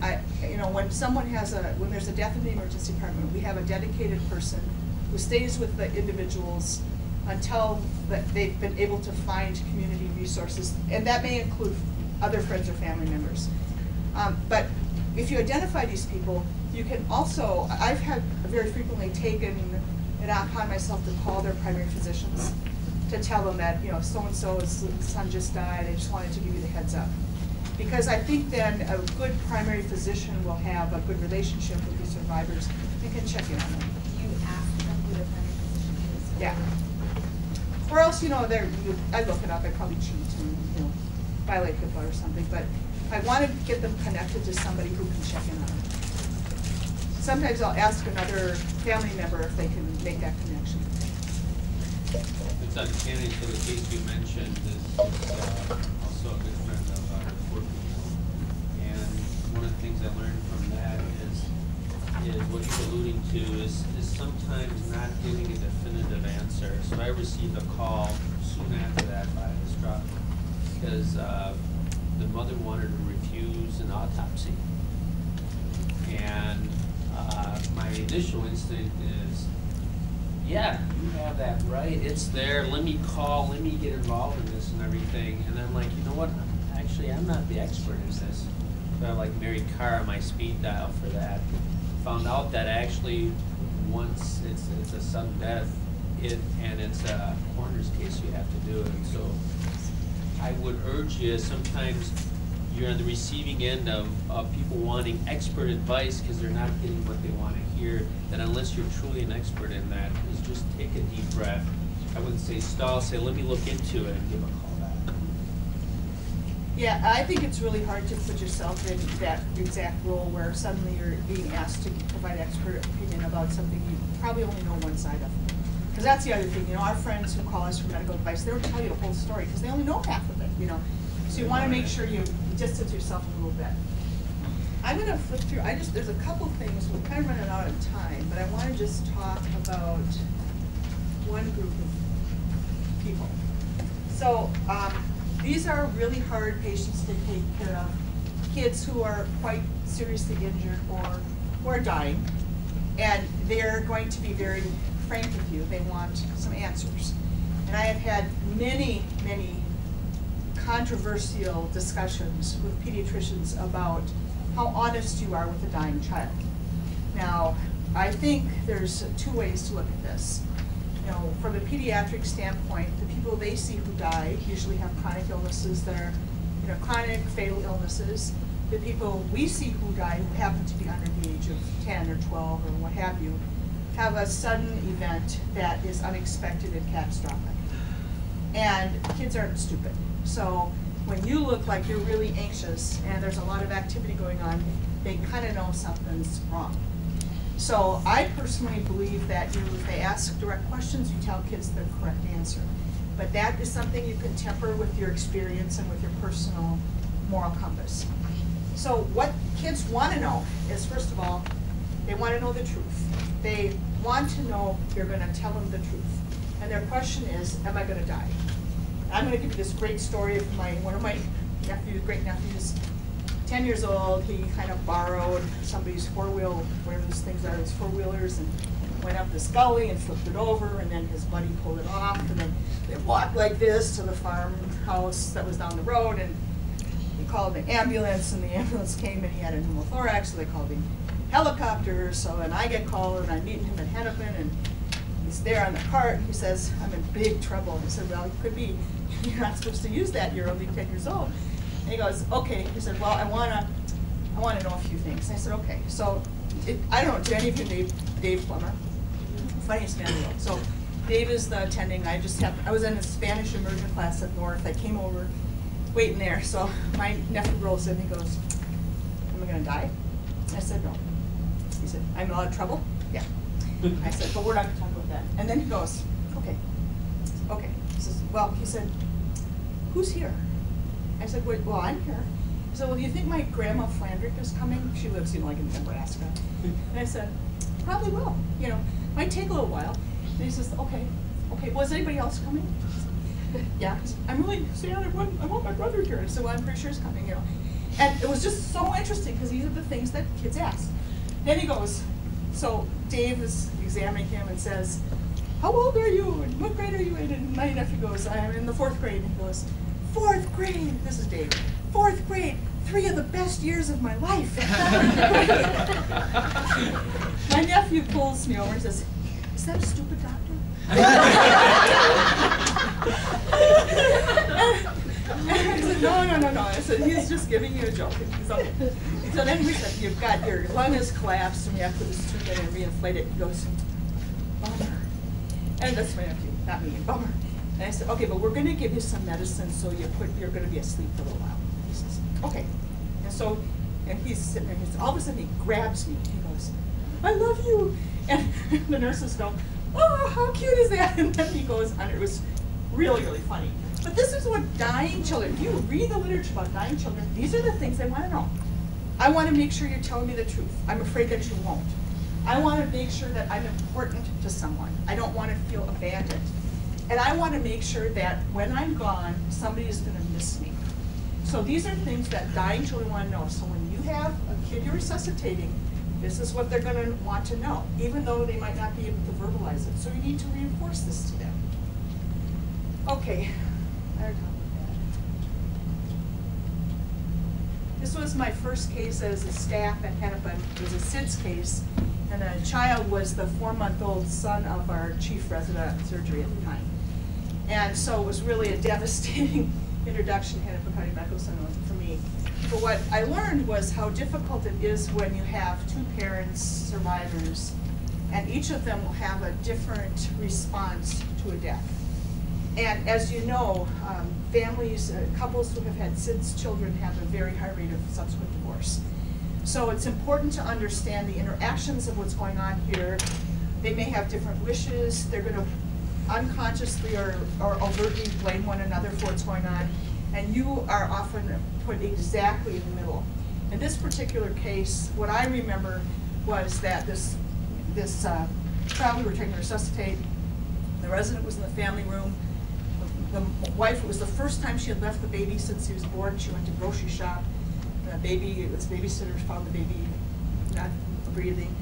when someone has when there's a death in the emergency department, we have a dedicated person who stays with the individuals until they've been able to find community resources, and that may include other friends or family members. But if you identify these people, you can also, I've had very frequently taken it upon myself to call their primary physicians to tell them that, you know, so-and-so's son just died, I just wanted to give you the heads up. Because I think then a good primary physician will have a good relationship with the survivors and can check in on them. Do you ask them who their primary physician is? Yeah. Or else, you know, I look it up, I probably shouldn't, you know, violate HIPAA or something, but I want to get them connected to somebody who can check in on them. Sometimes I'll ask another family member if they can make that connection. It's uncanny, so the case you mentioned is also a good friend of working. And one of the things I learned from that is what you're alluding to is sometimes not giving a definitive answer. So I received a call soon after that by a distraught because the mother wanted to refuse an autopsy. And my initial instinct is, yeah, you have that right. It's there. Let me call. Let me get involved in this and everything. And I'm like, you know what? Actually, I'm not the expert in this. So I like Mary Carr on my speed dial for that. Found out that actually, once it's a sudden death, and it's a coroner's case, you have to do it. And so I would urge you, sometimes you're on the receiving end of people wanting expert advice because they're not getting what they want to hear, that unless you're truly an expert in that, is just take a deep breath. I wouldn't say stall, say let me look into it and give a call back. Yeah, I think it's really hard to put yourself in that exact role where suddenly you're being asked to provide expert opinion about something you probably only know one side of. Because that's the other thing, you know, our friends who call us for medical advice, they don't tell you the whole story because they only know half of it, you know. So you want to make sure you distance yourself a little bit. I'm going to flip through, there's a couple things, we're kind of running out of time, but I want to just talk about one group of people. So these are really hard patients to take care of. Kids who are quite seriously injured or who are dying, and they're going to be very frank with you. They want some answers. And I have had many, many controversial discussions with pediatricians about how honest you are with a dying child. Now, I think there's two ways to look at this. You know, from a pediatric standpoint, the people they see who die usually have chronic illnesses that are, you know, chronic fatal illnesses. The people we see who die who happen to be under the age of 10 or 12 or what have you, have a sudden event that is unexpected and catastrophic. And kids aren't stupid. So when you look like you're really anxious and there's a lot of activity going on, they kind of know something's wrong. So I personally believe that if they ask direct questions, you tell kids the correct answer. But that is something you can temper with your experience and with your personal moral compass. So what kids want to know is, first of all, they want to know the truth. They want to know you're going to tell them the truth. And their question is, am I going to die? I'm going to give you this great story of one of my nephews, great nephews, 10 years old. He kind of borrowed somebody's four-wheel, whatever those things are, those four-wheelers, and went up this gully and flipped it over, and then his buddy pulled it off, and then they walked like this to the farmhouse that was down the road, and he called the ambulance, and the ambulance came, and he had a pneumothorax, so they called the helicopter. So then I get called, and I'm meeting him at Hennepin, and he's there on the cart, and he says, I'm in big trouble. I said, well, it could be, you're not supposed to use that, you're only 10 years old. And he goes, okay. He said, well, I want to know a few things. And I said, okay. So I don't know, do any of you know Dave Plummer? Funniest man in the world. So Dave is the attending. I was in a Spanish immersion class up north. I came over, waiting there. So my nephew rolls in, he goes, am I going to die? I said, no. He said, I'm in a lot of trouble? Yeah. I said, but we're not going to talk about that. And then he goes, okay. Okay. He says, well, he said, who's here? I said, well, I'm here. He said, well, do you think my grandma Flandrick is coming? She lives, you know, like in Nebraska. And I said, probably will. You know, might take a little while. And he says, okay. Okay, well, is anybody else coming? Yeah. He said, I'm really sad. I want my brother here. I said, well, I'm pretty sure he's coming, you know. And it was just so interesting because these are the things that kids ask. Then he goes, so Dave is examining him and says, how old are you and what grade are you in? And my nephew goes, I'm in the 4th grade. And he goes, 4th grade, this is Dave, 4th grade, 3 of the best years of my life. My nephew pulls me over and says, is that a stupid doctor? And I said, no. I said, he's just giving you a joke. So then we said, you've got your lung is collapsed and we have to put this tube in and reinflate it. He goes, bummer. And that's my nephew, not me, bummer. And I said, okay, but we're going to give you some medicine so you're going to be asleep for a little while. He says, okay. And so he's sitting there, all of a sudden he grabs me. He goes, I love you. And the nurses go, oh, how cute is that? And then he goes on. It was really, really funny. But this is what dying children, if you read the literature about dying children, these are the things they want to know. I want to make sure you're telling me the truth. I'm afraid that you won't. I want to make sure that I'm important to someone. I don't want to feel abandoned. And I want to make sure that when I'm gone, somebody is going to miss me. So these are things that dying children want to know. So when you have a kid you're resuscitating, This is what they're gonna want to know, even though they might not be able to verbalize it. So you need to reinforce this to them. Okay, I already talked about that. This was my first case as a staff at Hennepin. It was a SIDS case, and the child was the 4-month-old son of our chief resident of surgery at the time. And so it was really a devastating introduction to Hennepin County Medical Center for me. But what I learned was how difficult it is when you have 2 parents, survivors, and each of them will have a different response to a death. And as you know, families, couples who have had SIDS children have a very high rate of subsequent divorce. So it's important to understand the interactions of what's going on here. They may have different wishes. They're going to unconsciously or overtly blame one another for what's going on. And you are often put exactly in the middle. In this particular case, what I remember was that this child we were trying to resuscitate, the resident was in the family room. The wife, it was the first time she had left the baby since he was born. She went to grocery shop. The baby, this babysitter found the baby not breathing.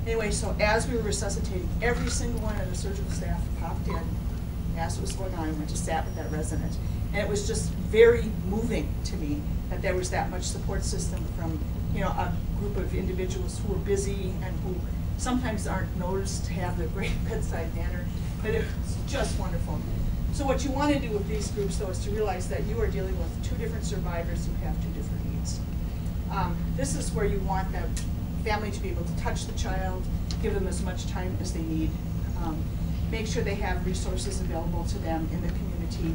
Anyway, so as we were resuscitating, every single one of the surgical staff popped in, asked what was going on, and went to sat with that resident. And it was just very moving to me that there was that much support system from, you know, a group of individuals who were busy and who sometimes aren't noticed to have the great bedside manner, but it was just wonderful. So what you want to do with these groups, though, is to realize that you are dealing with 2 different survivors who have 2 different needs. This is where you want the family to be able to touch the child, give them as much time as they need, make sure they have resources available to them in the community.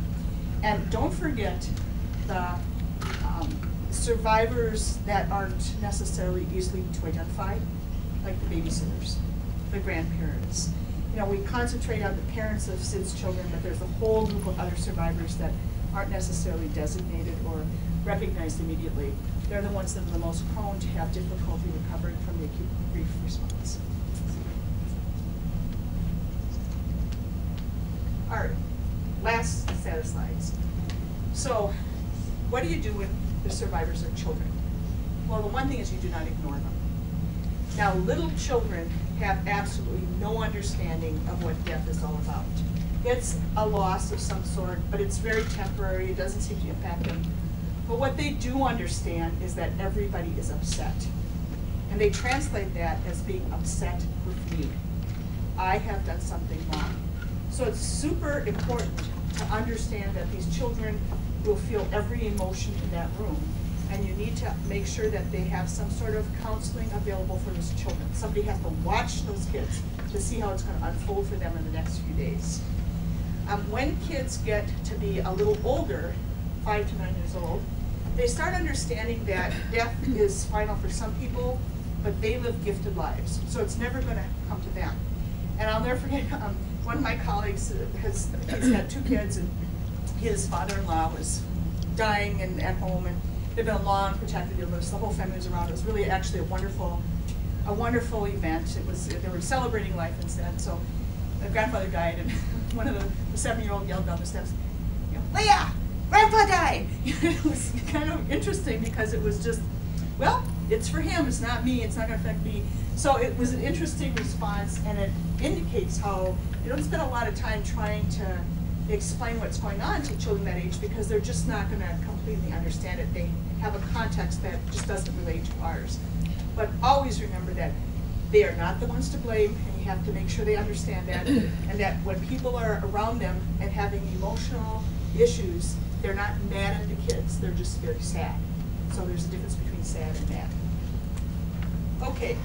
And don't forget the survivors that aren't necessarily easily to identify, like the babysitters, the grandparents. You know, we concentrate on the parents of SIDS children, but there's a whole group of other survivors that aren't necessarily designated or recognized immediately. They're the ones that are the most prone to have difficulty recovering from the acute grief response. All right, last set of slides. So, what do you do when the survivors are children? Well, the one thing is you do not ignore them. Now, little children have absolutely no understanding of what death is all about. It's a loss of some sort, but it's very temporary. It doesn't seem to impact them. But what they do understand is that everybody is upset. And they translate that as being upset with me. I have done something wrong. So it's super important to understand that these children will feel every emotion in that room. And you need to make sure that they have some sort of counseling available for those children. Somebody has to watch those kids to see how it's going to unfold for them in the next few days. When kids get to be a little older, 5 to 9 years old, they start understanding that death is final for some people, but they live gifted lives. So it's never going to come to them. And I'll never forget, one of my colleagues he's had 2 kids, and his father-in-law was dying and at home, and there'd been a long protracted illness. The whole family was around. It was really actually a wonderful event. It was, they were celebrating life instead. So the grandfather died, and one of the 7-year-old yelled down the steps, you know, "Leah, Grandpa died!" It was kind of interesting because it was just, well, it's for him. It's not me. It's not going to affect me. So it was an interesting response, and it indicates how you don't spend a lot of time trying to explain what's going on to children that age because they're just not going to completely understand it. They have a context that just doesn't relate to ours. But always remember that they are not the ones to blame, and you have to make sure they understand that, and that when people are around them and having emotional issues, they're not mad at the kids, they're just very sad. So there's a difference between sad and mad. Okay.